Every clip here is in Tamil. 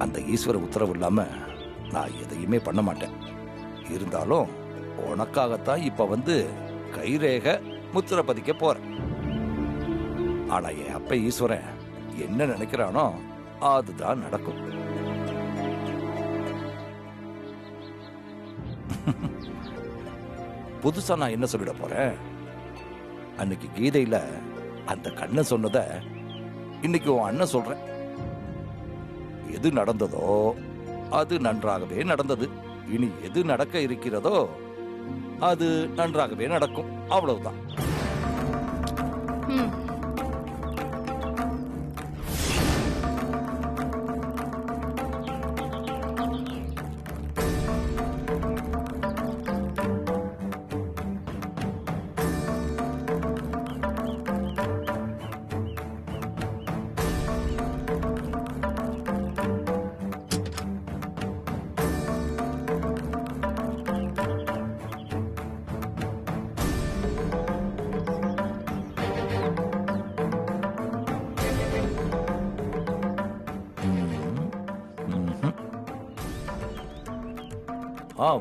அந்த ஈஸ்வர உத்தரவு இல்லாம நான் எதையுமே பண்ண மாட்டேன். இருந்தாலும் உனக்காகத்தான் இப்ப வந்து கைரேக முத்திரை பதிக்க போறேன். ஆனா என் அப்ப ஈஸ்வரன் என்ன நினைக்கிறானோ அதுதான் நடக்கும். புதுசா நான் என்ன சொல்லிட போறேன்? அன்னைக்கு கீதையில அந்த கண்ணன் சொன்னத இன்னைக்கு உன் அண்ணன் சொல்றேன். எது நடந்ததோ அது நன்றாகவே நடந்தது. இனி எது நடக்க இருக்கிறதோ அது நன்றாகவே நடக்கும். அவ்வளவுதான்.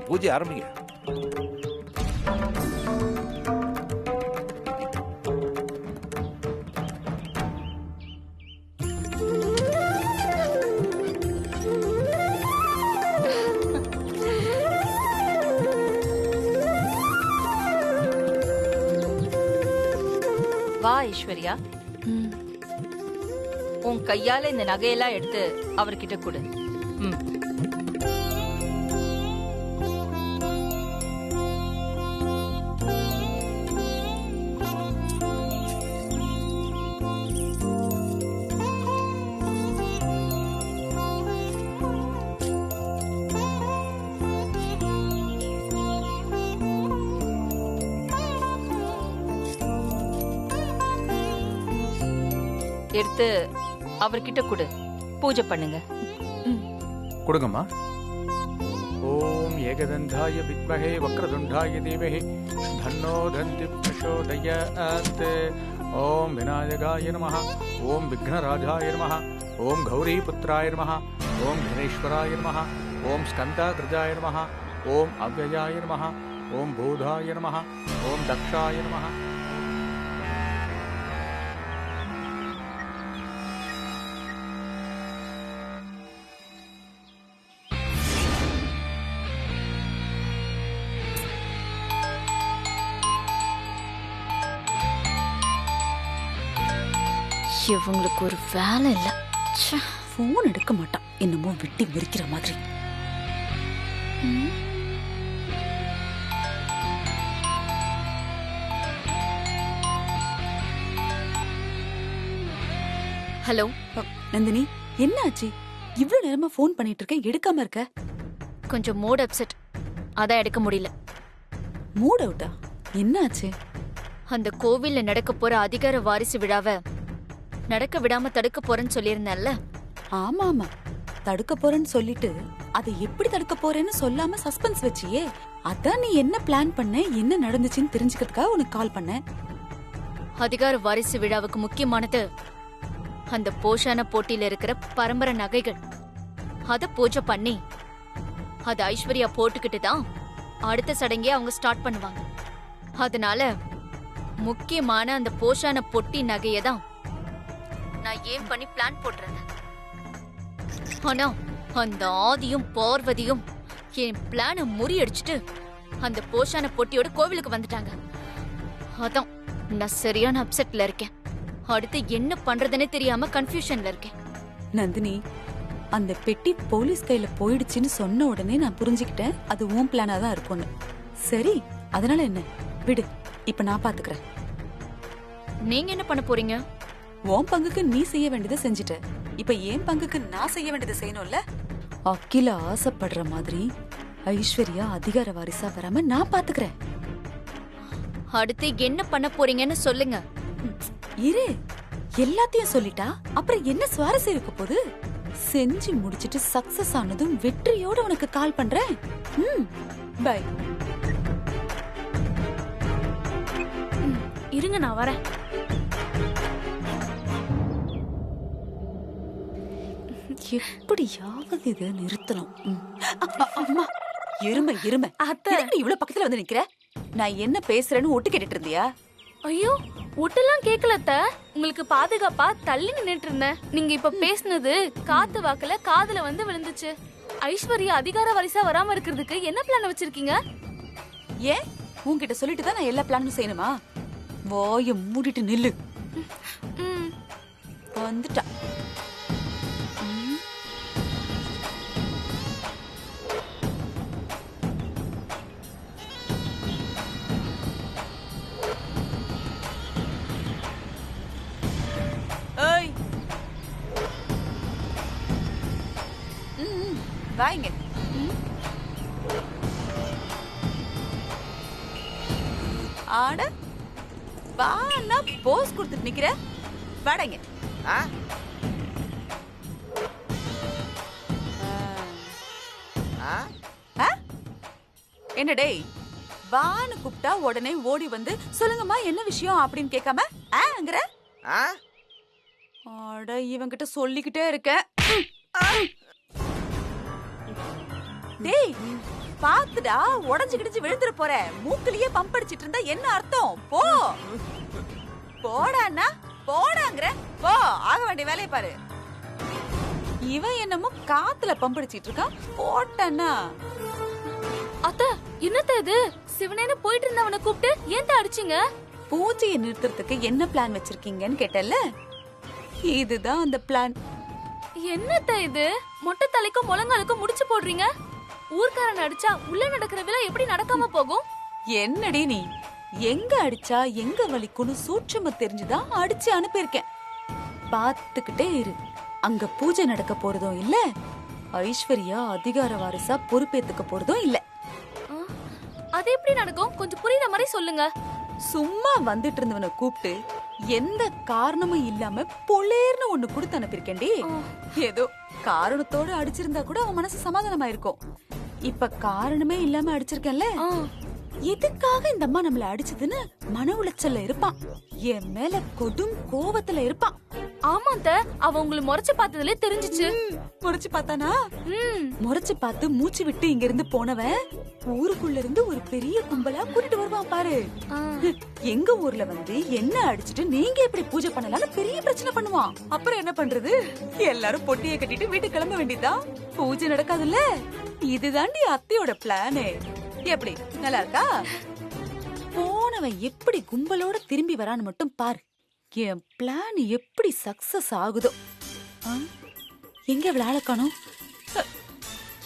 பூஜை ஆரம்பிங்க. வா ஐஸ்வர்யா, உன் கையால இந்த நகையெல்லாம் எடுத்து அவர்கிட்ட கொடு. எடுத்து அவர்கிட்ட கொடு, பூஜை பண்ணுங்க. கொடுங்கம்மா. ஓம் ஏகதந்தாய வித்மஹே வக்ரதுண்டாய தீமஹி தன்னோ தந்தி பிரசோதயாத். ஓம் விநாயகாய நமஹ. ஓம் விக்னராஜாய நமஹ. ஓம் கௌரிபுத்ராய நமஹ. ஓம் கணேஸ்வராய நமஹ. ஓம் ஸ்கந்தாகிருஜாய நமஹ. ஓம் அவ்யயாய நமஹ. ஓம் பூதாய நமஹ. ஓம் தக்ஷாய நமஹ. இவங்களுக்கு ஒரு வேலை இல்ல. போன் எடுக்க மாட்டான், என்னமோ விட்டி முறிக்கிற மாதிரி. ஹலோ நந்தினி, என்ன ஆச்சு? இவ்வளவு நேரமா போன் பண்ணிட்டு இருக்க, எடுக்காம இருக்க? கொஞ்சம் மூட் அப்செட், அதான் எடுக்க முடியல. மூட் அவுட்டா? என்ன ஆச்சு? அந்த கோவில்ல நடக்க போற அதிகார வாரிசு விழாவை நடக்க விடாம தடுக்க போறேன்னு சொல்லியிருந்தேன்ல. ஆமா ஆமா, தடுக்க போறேன்னு சொல்லிட்டு அதை எப்படி தடுக்க போறேன்னு சொல்லாம சஸ்பென்ஸ் வச்சியே. அதான் நீ என்ன பிளான் பண்ண, என்ன நடந்துச்சுன்னு தெரிஞ்சுக்கிறதுக்காக உனக்கு கால் பண்ணேன். அதிகார வாரிசு விழாவுக்கு முக்கியமானது அந்த போஷான போட்டியில இருக்கிற பரம்பரை நகைகள். அத பூஜை பண்ணி அது ஐஸ்வர்யா போட்டுக்கிட்டு தான் அடுத்த சடங்கே அவங்க ஸ்டார்ட் பண்ணுவாங்க. அதனால முக்கியமான அந்த போஷான பொட்டி நகையை தான் நான் ஏன் பண்ணி பிளான் போட்டிருந்தேன். ஆனா அந்த ஆதியும் பார்வதியும் என் பிளான முறியடிச்சிட்டு அந்த போஷான பொட்டியோட கோவிலுக்கு வந்துட்டாங்க. அதான் நான் சரியான அப்செட்ல இருக்கேன். அடுத்து என்ன பண்றதுன்னே தெரியாம கன்ஃபியூஷன்ல இருக்கேன். நந்தினி, அந்த பெட்டி போலீஸ் கையில போயிடுச்சுன்னு சொன்ன உடனே நான் புரிஞ்சுக்கிட்டேன் அது உன் பிளானா தான் இருக்கும்னு. சரி, அதனால என்ன, விடு, இப்ப நான் பாத்துக்கிறேன். நீங்க என்ன பண்ண போறீங்க? உன் பங்குக்கு நீ செய்ய வேண்டியதை செஞ்சுட்ட, இப்ப என் பங்குக்கு நான் செய்ய வேண்டியதை செய்யணும்ல. அகில ஆசைப்படுற மாதிரி ஐஸ்வர்யா அதிகார வாரிசா வராம நான் பாத்துக்கிறேன். அடுத்து என்ன பண்ண போறீங்கன்னு சொல்லுங்க. இரு, எல்லாத்தையும் சொல்லிட்டா அப்புறம் என்ன சுவாரஸ்யம் இருக்க போகுது? செஞ்சு முடிச்சிட்டு சக்சஸ் ஆனதும் வெற்றியோட உனக்கு கால் பண்றேன். பை. இருங்க, நான் வரேன். எப்படியாவது இதை நிறுத்தணும். அம்மா, எருமை எருமை, அத்தை. எதுக்கு இவ்வளவு பக்கத்துல வந்து நிக்கிற? நான் என்ன பேசுறேன்னு ஒட்டு கேட்டுட்டு இருந்தியா? ஐயோ, ஒட்டெல்லாம் கேக்கல அத்தை. உங்களுக்கு பாதுகாப்பா தள்ளி நின்னுட்டு இருந்தேன். நீங்க இப்ப பேசுனது காத்து வாக்குல காதுல வந்து விழுந்துச்சு. ஐஸ்வர்யா அதிகார வாரிசா வராம இருக்கிறதுக்கு என்ன பிளான் வச்சிருக்கீங்க? ஏன் உன்கிட்ட சொல்லிட்டு தான் நான் எல்லா பிளானும் செய்யணுமா? வாய மூடிட்டு நில்லு. ம், வந்துட்டா. ம். ஏய். வாங்க. ஆட வானா போஸ் கொடுத்துட்டு நிக்கிற. வாடங்க. என்ன டேய், வான்னு கூப்பிட்டா உடனே ஓடி வந்து சொல்லுங்கம்மா என்ன விஷயம் அப்படின்னு கேட்காம ஆங்கற. அட இவன்கிட்ட சொல்லிக்கிட்டே இருக்க. டேய் பாத்துடா, உடஞ்சு கிடிச்சு விழுந்துற போற. மூக்குலயே பம்ப் அடிச்சிட்டு இருந்தா என்ன அர்த்தம்? போ போடான்னா போடாங்கற. போ, ஆக வேண்டிய வேலையை பாரு. இவன் என்னமோ காத்துல பம்ப் அடிச்சிட்டு இருக்கான். போட்டானா அத்தை, என்னத்த இது? சிவனேன்னு போயிட்டு இருந்தவனை கூப்பிட்டு ஏன் அடிச்சீங்க? பூஜையை நிறுத்துறதுக்கு என்ன பிளான் வச்சிருக்கீங்கன்னு கேட்டல, இதுதான் அந்த பிளான். என்னத்த இது? மொட்டை தலைக்கும் முழங்காலுக்கும் முடிச்சு போடுறீங்க. ஊர்க்காரன் அடிச்சா உள்ள நடக்கிற விழா எப்படி நடக்காம போகும்? என்னடி நீ, எங்க அடிச்சா எங்க வலிக்குன்னு சூட்சமா தெரிஞ்சுதான் அடிச்சு அனுப்பியிருக்கேன். பாத்துக்கிட்டே இரு. அங்க பூஜை நடக்க போறதும் இல்ல, ஐஸ்வர்யா அதிகார வாரிசா பொறுப்பேத்துக்க போறதும் இல்ல. அது எப்படி நடக்கும்? கொஞ்சம் புரியுற மாதிரி சொல்லுங்க. சும்மா வந்துட்டு இருந்தவனை கூப்பிட்டு எந்த காரணமும் இல்லாம பொலேர்னு ஒண்ணு கொடுத்து அனுப்பியிருக்கேன்டி. ஏதோ காரணத்தோட அடிச்சிருந்தா கூட அவன் மனசு சமாதானமா இருக்கும். இப்ப காரணமே இல்லாம அடிச்சிருக்கேன்ல, எதுக்காக இந்த அம்மா நம்மள அடிச்சதுன்னு மன உளைச்சல்ல இருப்பான். என் மேல கொடும் கோவத்துல இருப்பான். ஆமாத்த, அவ உங்களை முறைச்சு பார்த்ததுல தெரிஞ்சிச்சு. முறைச்சு பார்த்தானா? முறைச்சு பார்த்து மூச்சு விட்டு இங்க இருந்து போனவன் ஊருக்குள்ள இருந்து ஒரு பெரிய கும்பலா கூட்டிட்டு வருவான் பாரு. எங்க ஊர்ல வந்து என்ன அடிச்சிட்டு நீங்க எப்படி பூஜை பண்ணலாம்னு பெரிய பிரச்சனை பண்ணுவான். அப்புறம் என்ன பண்றது? எல்லாரும் பொட்டியை கட்டிட்டு வீட்டுக்கு கிளம்ப வேண்டியதான். பூஜை நடக்காதுல்ல. இதுதாண்டி அத்தையோட பிளானே. எப்படி, நல்லா இருக்கா? போனவன் எப்படி கும்பலோட திரும்பி வரான்னு மட்டும் பாரு. என் பிளான் எப்படி சக்சஸ் ஆகுதோ. எங்க இவ்வளவு ஆள காணோம்?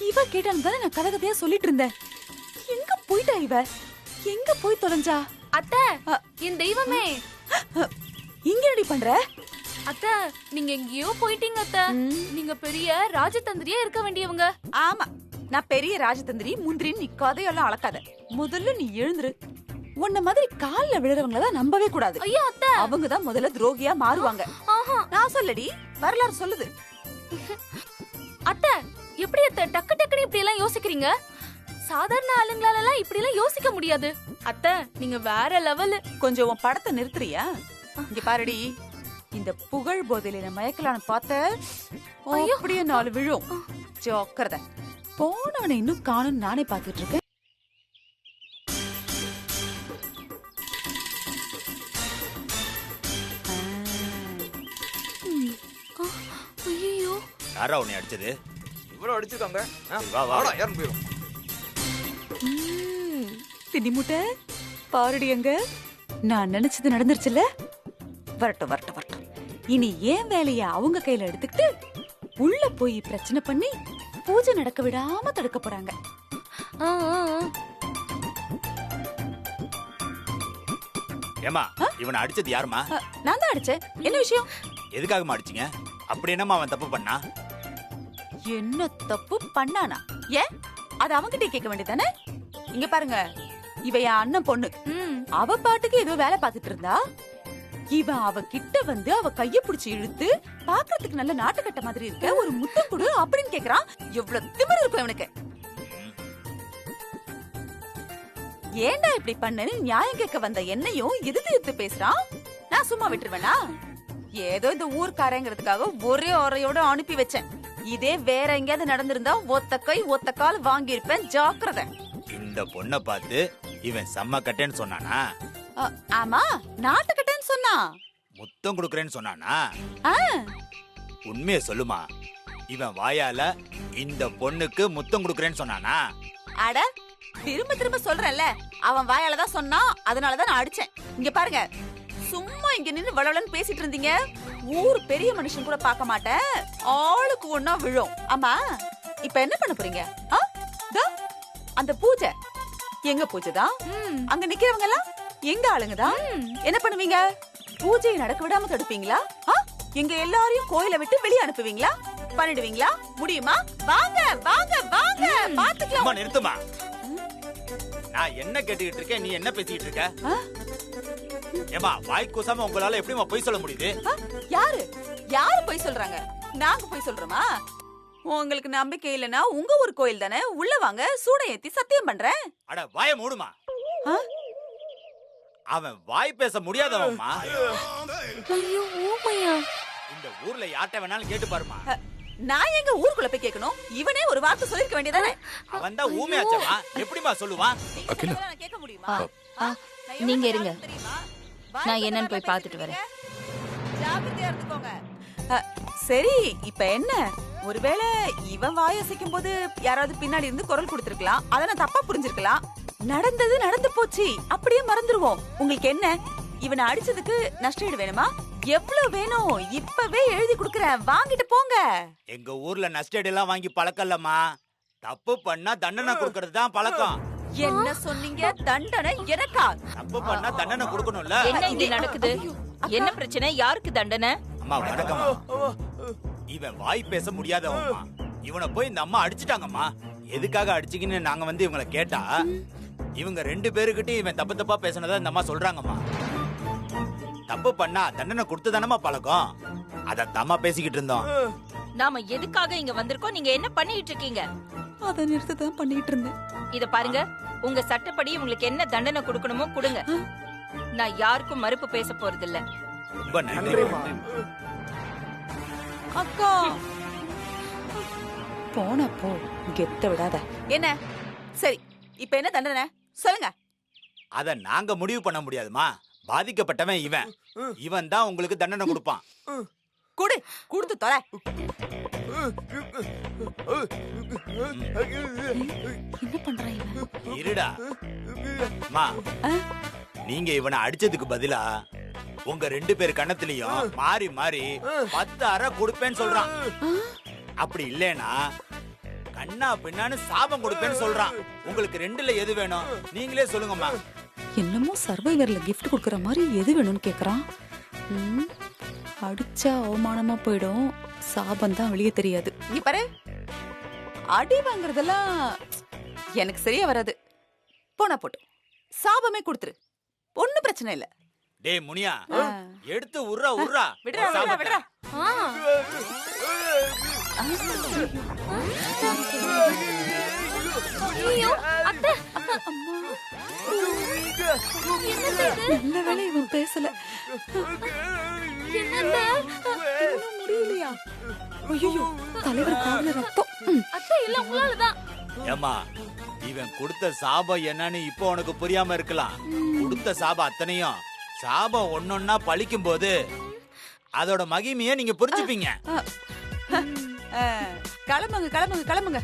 இவ கேட்டான்னு தானே நான் கதகதையா சொல்லிட்டு இருந்தேன். எங்க போயிட்டா இவ? எங்க போய் தொலைஞ்சா? அத்தை, என் தெய்வமே, இங்க எப்படி பண்ற? அத்தை, நீங்க எங்கேயோ போயிட்டீங்க அத்தை. நீங்க பெரிய ராஜதந்திரியா இருக்க வேண்டியவங்க. ஆமா, நான் பெரிய ராஜதந்திரி முந்திரின்னு நீ கதையெல்லாம் அளக்காத. முதல்ல நீ எழுந்துரு. உன்ன மாதிரி கால்ல விழுறவங்கள தான் நம்பவே கூடாது. ஐயோ அத்தை, அவங்க தான் முதல்ல துரோகியா மாறுவாங்க. நான் சொல்லடி, வரலாறு சொல்லுது. அத்தை, எப்படி அத்தை டக்கு டக்குன்னு இப்படி எல்லாம் யோசிக்கிறீங்க? சாதாரண ஆளுங்களால எல்லாம் இப்படி எல்லாம் யோசிக்க முடியாது. அத்தை, நீங்க வேற லெவல். கொஞ்சம் உன் படத்தை நிறுத்துறியா? இங்க பாருடி, இந்த புகழ் போதையில மயக்கலான்னு பார்த்த அப்படியே 4 விழும். ஜாக்கிரதை. போனவனை இன்னும் காணும் நானே பாத்துட்டு இருக்கேன். ஐயோ, யாரா உன்னை அடிச்சது? இவ்வளவு அடிச்சிருக்காங்க. வா வா வாடா, யாரும் போயிரும். திணிமுட்டை பாருடி, எங்க நான் நினைச்சது நடந்துருச்சுல. வரட்டும் வரட்டும் வரட்டும். இனி ஏன் வேலைய அவங்க கையில எடுத்துக்கிட்டு உள்ள போய் பிரச்சனை பண்ணி பூஜை நடக்க விடாம தடுக்க போறாங்க. ஏமா, இவனை அடிச்சது யாருமா? நான் தான் அடிச்சேன். என்ன விஷயம்? எதுக்காகமா அடிச்சீங்க? அப்படி என்னமா அவன் தப்பு பண்ணா? என்ன தப்பு பண்ணானா? ஏன் அது அவங்கிட்ட கேட்க வேண்டியதானே? இங்க பாருங்க, இவ என் அண்ணன் பொண்ணு. அவ பாட்டுக்கு ஏதோ வேலை பார்த்துட்டு இருந்தா, இவன் அவ கிட்ட வந்து அவ கைய புடிச்சு இழுத்து பாக்குறதுக்கு நல்ல நாட்டுக்கட்ட மாதிரி இருக்க, ஒரு முத்தம் கொடு அப்படின்னு கேக்குறான். எவ்வளவு திமிரு இருக்கும் இவனுக்கு. ஏன்டா இப்படி பண்ணன்னு நியாயம் கேட்க வந்த என்னையும் எதிர்த்து பேசுறான். நான் சும்மா விட்டுருவேனா? ஏதோ இந்த ஊர்க்காரங்கிறதுக்காக ஒரே ஒரையோட அனுப்பி வச்சேன். இதே வேற எங்கேயாவது நடந்திருந்தா ஒத்த கை ஒத்த கால் வாங்கியிருப்பேன், ஜாக்கிரதை. இந்த பொண்ணை பார்த்து இவன் செம்ம கட்டேன்னு சொன்னானா? ஆமா, நாட்டுக்கிட்டேன்னு சொன்னா. முத்தம் கொடுக்கறேன்னு சொன்னானா? ஆ, உண்மையை சொல்லுமா, இவன் வாயால இந்த பொண்ணுக்கு முத்தம் கொடுக்கறேன்னு சொன்னானா? அட திரும்ப திரும்ப சொல்றேன்ல, அவன் வாயால தான் சொன்னா, அதனாலதான் நான் அடிச்சேன். இங்க பாருங்க, சும்மா இங்க நின்னு வளவளன்னு பேசிட்டு இருந்தீங்க, ஊர் பெரிய மனுஷன் கூட பார்க்க மாட்டேன், ஆளுக்கு ஒண்ணா விழும். ஆமா, இப்ப என்ன பண்ண போறீங்க? அந்த பூஜை எங்க பூஜை தான்? அங்க நிக்கிறவங்க எல்லாம் எங்க ஆளுங்க தான்? என்ன பண்ணுவீங்க? பூஜையை நடக்க விடாம தடுப்பீங்களா? எங்க எல்லாரையும் கோயிலை விட்டு வெளியே அனுப்புவீங்களா? பண்ணிடுவீங்களா? முடியுமா? வாங்க வாங்க வாங்க, பாத்துக்கலாம். நிறுத்துமா, நான் என்ன கேட்டுக்கிட்டு இருக்கேன், நீ என்ன பேசிக்கிட்டு இருக்க? ஏமா, வாய் கூசாம உங்களால எப்படிமா பொய் சொல்ல முடியுது? யாரு யாரு பொய் சொல்றாங்க? நாங்க பொய் சொல்றோமா? உங்களுக்கு நம்பிக்கை இல்லனா உங்க ஒரு கோயில் தானே, உள்ள வாங்க, சூட ஏத்தி சத்தியம் பண்றேன். அட வாய மூடுமா. அவன் வாய் பேச முடியாதவன்மா. ஐயோ ஓமையா, இந்த ஊர்ல யார்ட்ட வேணாலும் கேட்டு பாருமா. நான் எங்க ஊருக்குள்ள போய் கேட்கணும்? இவனே ஒரு வார்த்தை சொல்லிருக்க வேண்டியதானே. அவன் தான் ஊமையாச்சமா, எப்படிமா சொல்லுவான்? நான் கேட்க முடியுமா? நீங்க இருங்க, நான் என்னன்னு போய் பார்த்துட்டு வரேன். ஜாக்கிரதையா இருந்துக்கோங்க. சரி, இப்ப என்ன? ஒருவேளை இவன் வாயசைக்கும் போது யாராவது பின்னாடி இருந்து குரல் கொடுத்திருக்கலாம், அத நான் தப்பா புரிஞ்சிருக்கலாம். நடந்தது நடந்து போச்சு, அப்படியே மறந்துருவோம். உங்களுக்கு என்ன, இவனை அடிச்சதுக்கு நஷ்டஈடு வேணுமா? எவ்வளவு வேணும்? இப்பவே எழுதி கொடுக்கறேன், வாங்கிட்டு போங்க. எங்க ஊர்ல நஷ்டஈடு எல்லாம் வாங்கி பழக்கம் இல்லம்மா. தப்பு பண்ணா தண்டனை கொடுக்கறது தான் பழக்கம். என்ன சொன்னீங்க? தண்டனை எனக்கா? தப்பு பண்ணா தண்டனை கொடுக்கணும்ல. என்ன இங்க நடக்குது? என்ன பிரச்சனை? யாருக்கு தண்டனை? அம்மா வணக்கம்மா. இவன் வாய் பேச முடியாதவன்மா. இவனை போய் இந்த அம்மா அடிச்சிட்டாங்கம்மா. எதுக்காக அடிச்சிங்கன்னு நாங்க வந்து இவங்களை கேட்டா, இவங்க 2 பேருக்கிட்ட இவன் தப்பு தப்பா பேசினதா இந்த அம்மா சொல்றாங்கம்மா. தப்பு பண்ணா தண்டனை கொடுத்து தானம்மா பழக்கம். அத தம்மா பேசிக்கிட்டு இருந்தோம். நாம எதுக்காக இங்க வந்திருக்கோம்? நீங்க என்ன பண்ணிட்டு இருக்கீங்க? அத நிறுத்ததான் பண்ணிட்டு இருந்தேன். இத பாருங்க, உங்க சட்டப்படி உங்களுக்கு என்ன தண்டனை கொடுக்கணுமோ கொடுங்க. நான் யாருக்கும் மறுப்பு பேச போறது இல்ல. ரொம்ப நன்றி. அக்கா போனப்போ கெத்த விடாத. என்ன சரி, இப்ப என்ன தண்டனை சொல்லுங்க. அத நாங்க முடிவு பண்ண முடியாதுமா. பாதிக்கப்பட்டவன் இவன். இவன் தான் உங்களுக்கு தண்டனை கொடுப்பான். கொடுத்து தொலை. என்ன பண்றான் இவன்? இருடா மா, நீங்க இவனை அடிச்சதுக்கு பதிலா உங்க 2 பேர் கண்ணத்திலையும் மாறி மாறி 10 அறை கொடுப்பேன்னு சொல்றான். அப்படி இல்லைன்னா கண்ணா பின்னான்னு சாபம் கொடுப்பேன்னு சொல்றான். உங்களுக்கு 2ல எது வேணும்? நீங்களே சொல்லுங்கம்மா. என்னமோ சர்வைவர்ல கிஃப்ட் கொடுக்கற மாதிரி எது வேணும்னு கேக்குறான். அடிச்சா அவமானமா போயிடும், சாபம் தான் வெளியே தெரியாது. நீ பாரு, அடி வாங்குறதெல்லாம் எனக்கு சரியா வராது. போனா போட்டு சாபமே கொடுத்துரு, ஒன்னும் பிரச்சனை இல்ல. டேய் முனியா, எடுத்து உர்றா உர்றா. விடுறா விடுறா விடுறா. ஐயோ அத்தை, நல்ல வேளை இவன் பேசல. என்னங்க முடியலையா? ஐயோ, தலைவர் காதுல ரத்தம். அத்தை, எல்லாம் உங்களாலதான். ஏமா, இவன் கொடுத்த சாபம் என்னன்னு இப்போ உனக்கு புரியாம இருக்கலாம். கொடுத்த சாபம் அத்தனையும் சாபம் ஒன்னொன்னா பழிக்கும் போது அதோட மகிமையை நீங்க புரிஞ்சுப்பீங்க. கிளம்புங்க கிளம்புங்க கிளம்புங்க.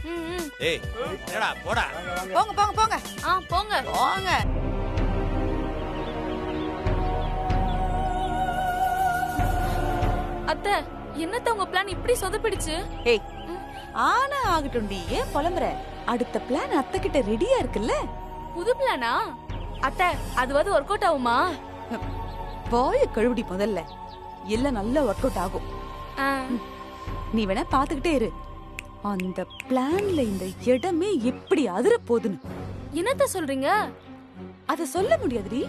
ஏய் என்னடா போடா. போங்க போங்க போங்க. போங்க போங்க. அத்தை, என்னத்த உங்க பிளான் இப்படி சொதப்பிடுச்சு? ஏய், ஆனா ஆகட்டும்டி, ஏன் புலம்புற? அடுத்த பிளான் அத்தை கிட்ட ரெடியா இருக்குல்ல. புது பிளானா? அத்தை, அதுவாது ஒர்க் அவுட் ஆகுமா? வாய கழுவுடி முதல்ல, இல்ல நல்லா ஒர்க் அவுட் ஆகும். நீ வேணா பாத்துக்கிட்டே இரு. அந்த பிளான்ல இந்த இடமே எப்படி அதிர போகுதுன்னு. என்னத்த சொல்றீங்க? அத சொல்ல முடியாதுடி,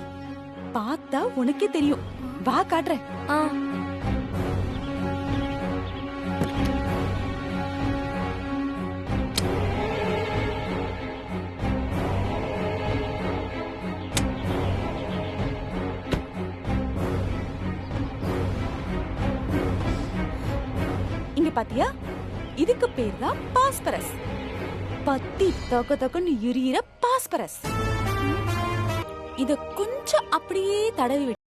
பார்த்தா உனக்கே தெரியும். வா காட்டுறேன். இங்க பாத்தியா, இதுக்கு பேர் தான் பாஸ்பரஸ். பத்தி தொக தொகன்னு எரியிற பாஸ்பரஸ். இத கொஞ்சம் அப்படியே தடவி விட்டு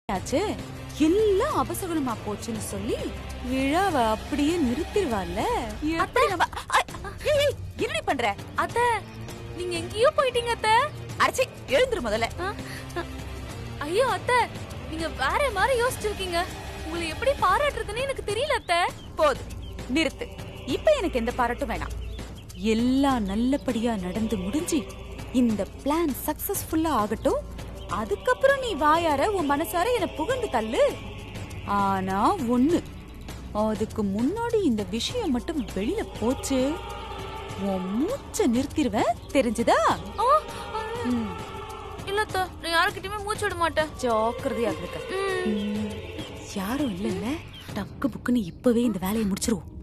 ஆச்சு. எல்லாம் அபசகுனமா போச்சுன்னு சொல்லி விழாவை அப்படியே நிறுத்திடுவாள்ல. என்ன பண்ற அத்தை? நீங்க எங்கேயோ போயிட்டீங்க அத்தை. அரைச்சி எழுந்துரு முதல்ல. ஐயோ அத்தை, நீங்க வேற மாதிரி யோசிச்சிருக்கீங்க. உங்களை எப்படி பாராட்டுறதுன்னு எனக்கு தெரியல அத்தை. போது நிறுத்து. இப்ப எனக்கு எந்த பாராட்டும் வேணாம். எல்லாம் நல்லபடியா நடந்து முடிஞ்சு இந்த பிளான் சக்சஸ்ஃபுல்லா ஆகட்டும். அதுக்கப்புறம் நீ வாயார உன் மனசார என்ன புகழ்ந்து தள்ளு. ஆனா ஒண்ணு, அதுக்கு முன்னாடி இந்த விஷயம் மட்டும் வெளியில போச்சு, உன் மூச்சை நிறுத்திடுவ. தெரிஞ்சுதா? இல்ல அத்தை, நான் யாருக்கிட்டயுமே மூச்சு விட மாட்டேன். ஜாக்கிரதையா இருக்க. யாரும் இல்ல, டக்கு புக்குன்னு இப்பவே இந்த வேலையை முடிச்சிருவோம்.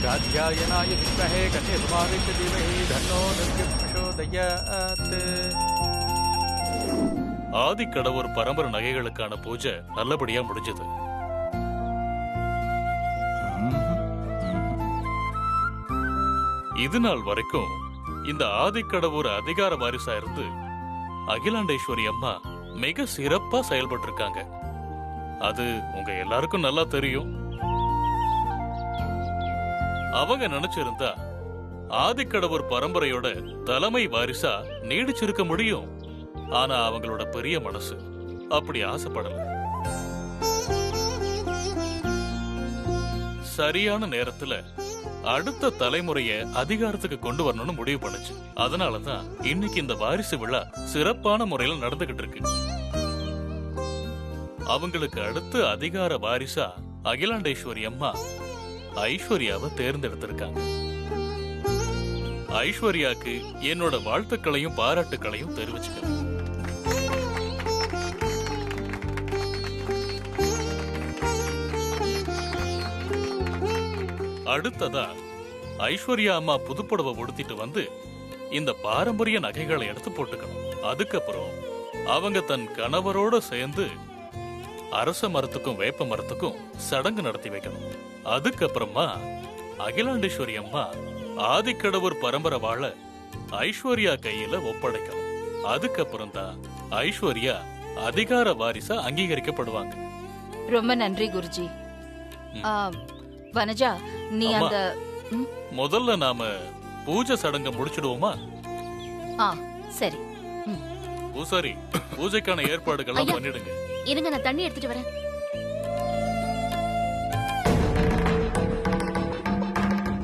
காத்யாயனாய வித்மஹே கன்யகுமாரிக்கு தீமஹி தன்னோ தன்யः பிரசோதயாத். ஆதிக்கடவுர் பரம்பரை நகைகளுக்கான பூஜை நல்லபடியா முடிஞ்சது. இது நாள் வரைக்கும் இந்த ஆதிக்கடவுர் அதிகார வாரிசா இருந்து அகிலாண்டேஸ்வரி அம்மா மிக சிறப்பா செயல்பட்டு இருக்காங்க. அது உங்க எல்லாருக்கும் நல்லா தெரியும். அவங்க நினைச்சிருந்தா ஆதிக்கடவுர் பரம்பரையோட தலைமை வாரிசா நீடிச்சிருக்க முடியும். ஆனா அவங்களோட பெரிய மனசு அப்படி ஆசைப்படல. சரியான நேரத்துல அடுத்த தலைமுறைய அதிகாரத்துக்கு கொண்டு வரணும்னு முடிவு பண்ணுச்சு. அதனாலதான் இன்னைக்கு இந்த வாரிசு விழா சிறப்பான முறையில் நடந்துகிட்டு இருக்கு. அவங்களுக்கு அடுத்து அதிகார வாரிசா அகிலாண்டேஸ்வரி அம்மா ஐஸ்வர்யாவை தேர்ந்தெடுத்திருக்காங்க. ஐஸ்வர்யாக்கு என்னோட வாழ்த்துக்களையும் பாராட்டுக்களையும் தெரிவிச்சுக்கிறேன். அடுத்ததா ஐஸ்வர்யா அம்மா புதுப்புடவை உடுத்திட்டு வந்து இந்த பாரம்பரிய நகைகளை எடுத்து போட்டுக்கணும். அதுக்கப்புறம் அவங்க தன் கணவரோட சேர்ந்து அரச மரத்துக்கும் வேப்ப மரத்துக்கும் சடங்கு நடத்தி வைக்கணும். அதுக்கப்புறமா அகிலாண்டேஸ்வரி அம்மா ஆதிக்கடவுர் பரம்பரை வாழ ஐஸ்வர்யா கையில ஒப்படைக்கணும். அதுக்கப்புறம் தான் ஐஸ்வர்யா அதிகார வாரிசா அங்கீகரிக்கப்படுவாங்க. ரொம்ப நன்றி குருஜி. வனஜா, நீ அந்த முதல்ல நாம பூஜை சடங்க முடிச்சிடுவோமா? சரி. பூசாரி, பூஜைக்கான ஏற்பாடுகள் பண்ணிடுங்க. இருங்க, நான் தண்ணி எடுத்துட்டு வரேன்.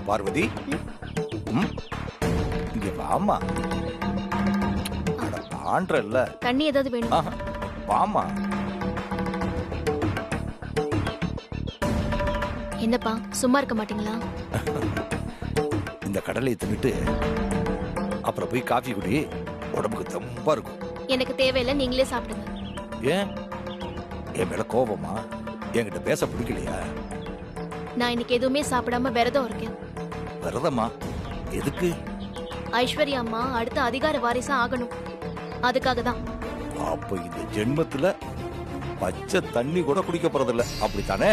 பார்வதி, இங்க வாமா. ஆன்றல்ல, தண்ணி ஏதாவது வேணும்? வாமா. என்னப்பா, சும்மா இருக்க மாட்டீங்களா? இந்த கடலையை தின்னுட்டு அப்புறம் போய் காஃபி குடி, உடம்புக்கு தெம்பா இருக்கும். எனக்கு தேவையில்லை, நீங்களே சாப்பிடுங்க. ஏன் என் மேல கோபமா? என்கிட்ட பேச பிடிக்கலையா? நான் இன்னைக்கு எதுவுமே சாப்பிடாம விரதம் இருக்கேன். விரதமா? எதுக்கு? ஐஸ்வர்யா அம்மா அடுத்த அதிகார வாரிசா ஆகணும், அதுக்காக தான். அப்ப இந்த ஜென்மத்துல பச்சை தண்ணி கூட குடிக்க போறதில்ல, அப்படித்தானே?